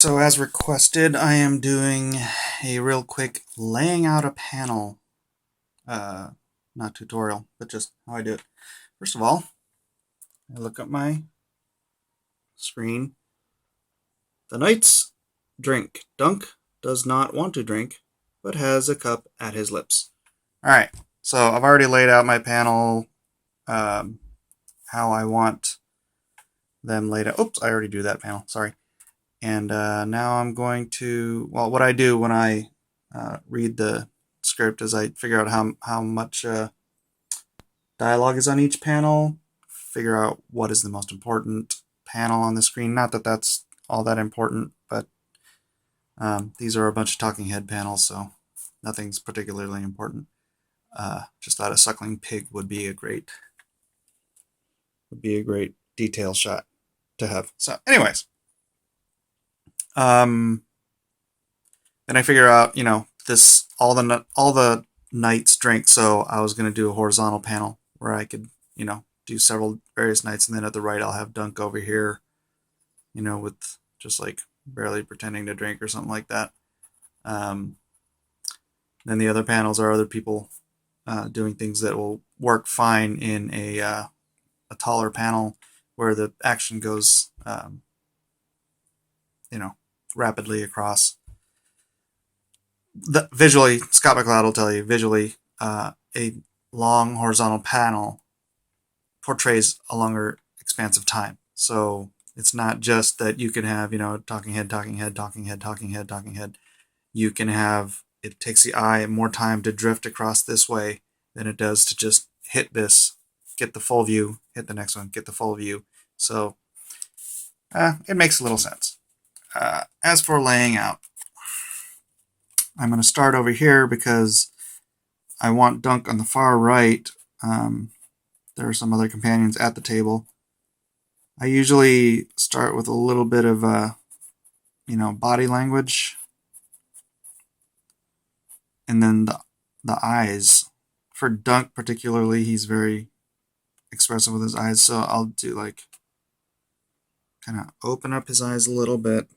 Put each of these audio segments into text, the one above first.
So as requested, I am doing a real quick laying out a panel, uh, not tutorial, but just how I do it. First of all, I look at my screen. The Knight's drink. Dunk does not want to drink, but has a cup at his lips. Alright, so I've already laid out my panel, how I want them laid out. Oops, I already do that panel, sorry. And now I'm going to, well, what I do when I read the script is I figure out how much dialogue is on each panel, figure out what is the most important panel on the screen. Not that that's all that important, but these are a bunch of talking head panels, so nothing's particularly important. Just thought a suckling pig would be a great detail shot to have. So, anyways, then I figure out, this all the knights drink. So I was gonna do a horizontal panel where I could, do several various knights, and then at the right I'll have Dunk over here, with just like barely pretending to drink or something like that. Um, then the other panels are other people doing things that will work fine in a taller panel where the action goes, rapidly across. Visually, Scott McCloud will tell you, visually, a long horizontal panel portrays a longer expanse of time. So it's not just that you can have, talking head, talking head, talking head, talking head, talking head. You can have, it takes the eye more time to drift across this way than it does to just hit this, get the full view, hit the next one, get the full view. So it makes a little sense. As for laying out, I'm going to start over here because I want Dunk on the far right. There are some other companions at the table. I usually start with a little bit of, body language, and then the eyes. For Dunk particularly, he's very expressive with his eyes, so I'll do like kind of open up his eyes a little bit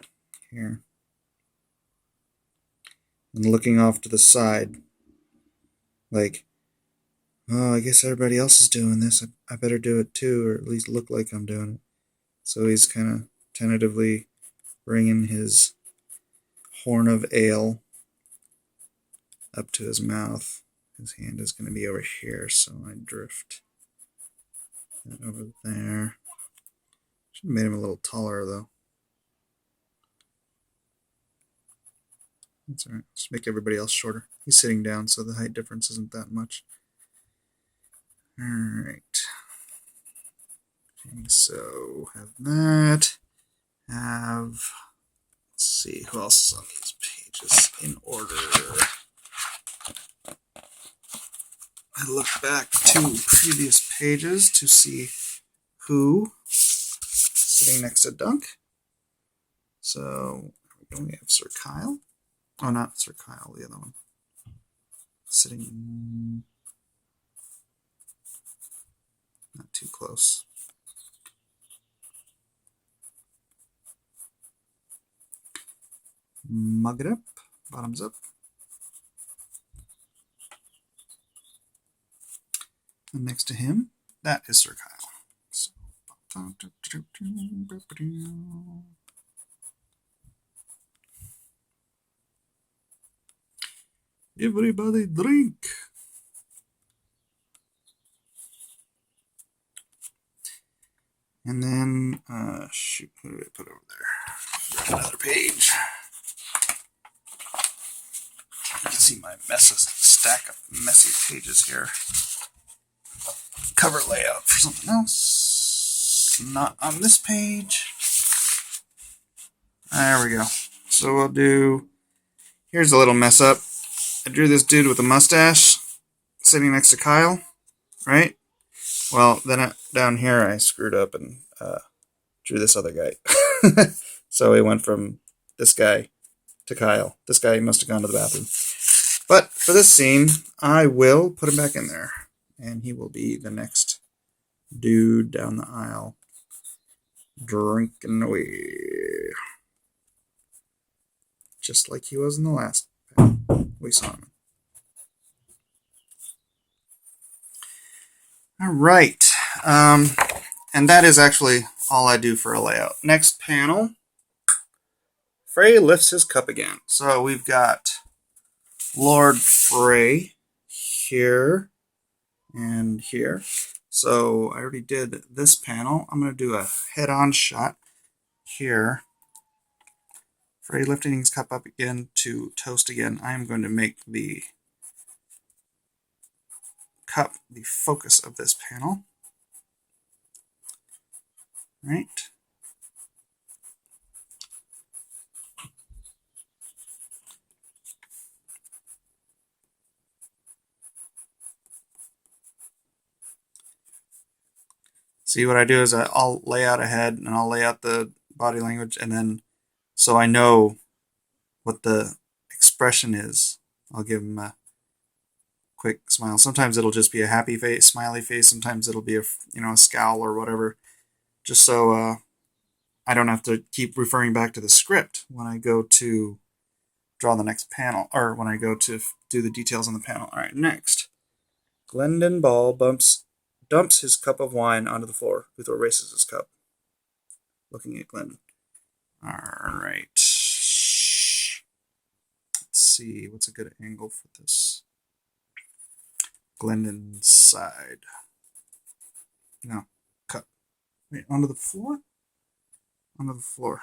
here, and looking off to the side, like, oh, I guess everybody else is doing this. I better do it too, or at least look like I'm doing it. So he's kind of tentatively bringing his horn of ale up to his mouth. His hand is going to be over here, so I drift that over there. Should have made him a little taller, though. That's alright. Just make everybody else shorter. He's sitting down, so the height difference isn't that much. Alright. Okay, so have that. Let's see, who else is on these pages in order? I look back to previous pages to see who sitting next to Dunk. So we have Sir Kyle. Oh, not Sir Kyle, the other one. Sitting not too close. Mug it up, bottoms up. And next to him, that is Sir Kyle. So, everybody drink. And then, shoot, who did I put over there? Another page. You can see my stack of messy pages here. Cover layout for something else. Not on this page. There we go. So we'll do, here's a little mess up. I drew this dude with a mustache sitting next to Kyle, right? Well, then down here I screwed up and drew this other guy. So it went from this guy to Kyle. This guy must have gone to the bathroom. But for this scene, I will put him back in there. And he will be the next dude down the aisle drinking away. just like he was in the last panel we saw him. All right. And that is actually all I do for a layout. Next panel, Frey lifts his cup again. So we've got Lord Frey here and here. So I already did this panel. I'm going to do a head-on shot here. Frey lifting his cup up again to toast again. I am going to make the cup the focus of this panel. Right. See, what I do is I'll lay out ahead and I'll lay out the body language, and then so I know what the expression is, I'll give him a quick smile. Sometimes it'll just be a happy face, smiley face. Sometimes it'll be a scowl or whatever, just so I don't have to keep referring back to the script when I go to draw the next panel, or when I go to do the details on the panel. All right, next, Glendon Ball dumps his cup of wine onto the floor. Luthor raises his cup, looking at Glendon. All right. Let's see, what's a good angle for this? Glendon's side. No, cup. Wait, onto the floor? Onto the floor.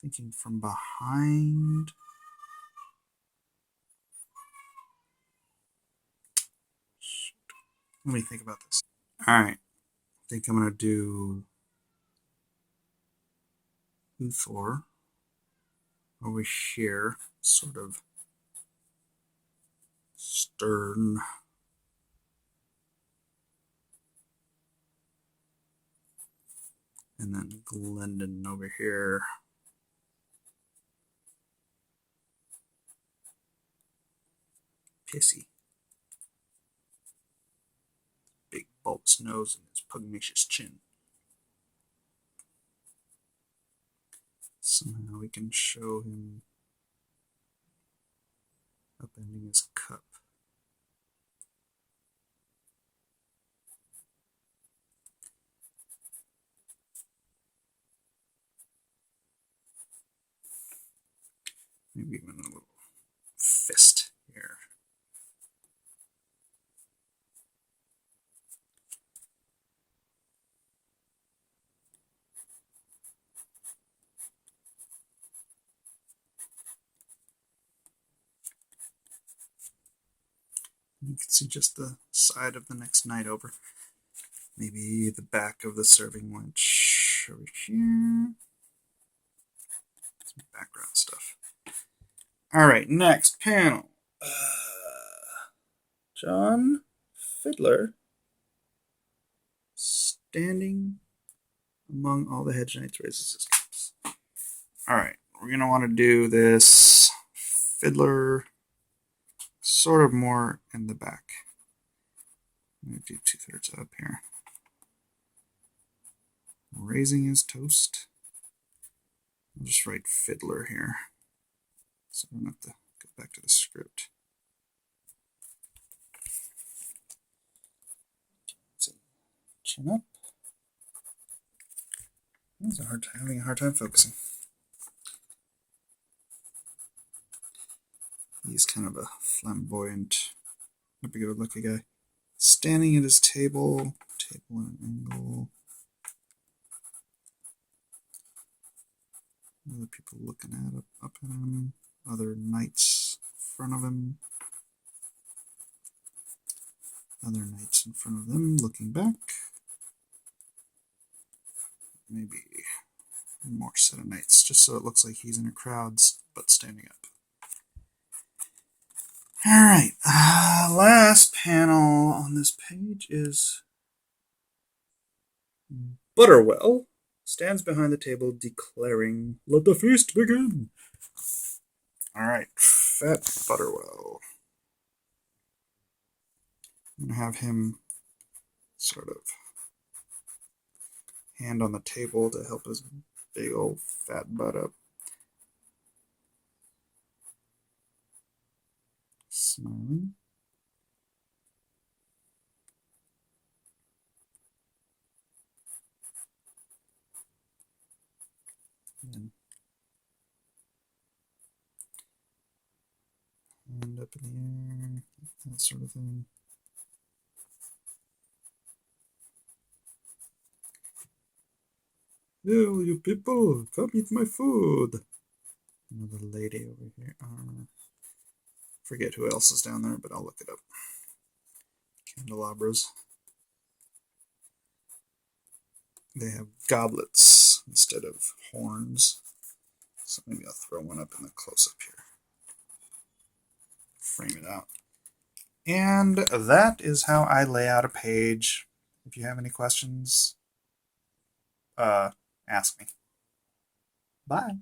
Thinking from behind. Let me think about this. All right. I think I'm going to do Luthor over here, sort of stern. And then Glendon over here. Pissy. Big bulbous nose and his pugnacious chin. Somehow we can show him upending his cup. Maybe even a little fist here. You can see just the side of the next knight over. Maybe the back of the serving wench over here. Some background stuff. All right, next panel. John Fiddler standing among all the hedge knights raises his cups. All right, we're going to want to do this Fiddler sort of more in the back. I'm going to do 2/3 up here. Raising his toast. I'll just write Fiddler here, so I don't have to go back to the script. Chin up. Having a hard time focusing. He's kind of a flamboyant, not a good looking guy. Standing at his table at an angle. Other people looking up at him. Other knights in front of him. Other knights in front of them looking back. Maybe one more set of knights, just so it looks like he's in a crowd, but standing up. All right, last panel on this page is Butterwell stands behind the table declaring, "Let the feast begin." All right, Fat Butterwell. I'm going to have him sort of hand on the table to help his big old fat butt up. Smiling. And hand up in the air, that sort of thing. Hey, you people, come eat my food. Another lady over here. Forget who else is down there, but I'll look it up. Candelabras. They have goblets instead of horns. So maybe I'll throw one up in the close-up here. Frame it out. And that is how I lay out a page. If you have any questions, ask me. Bye.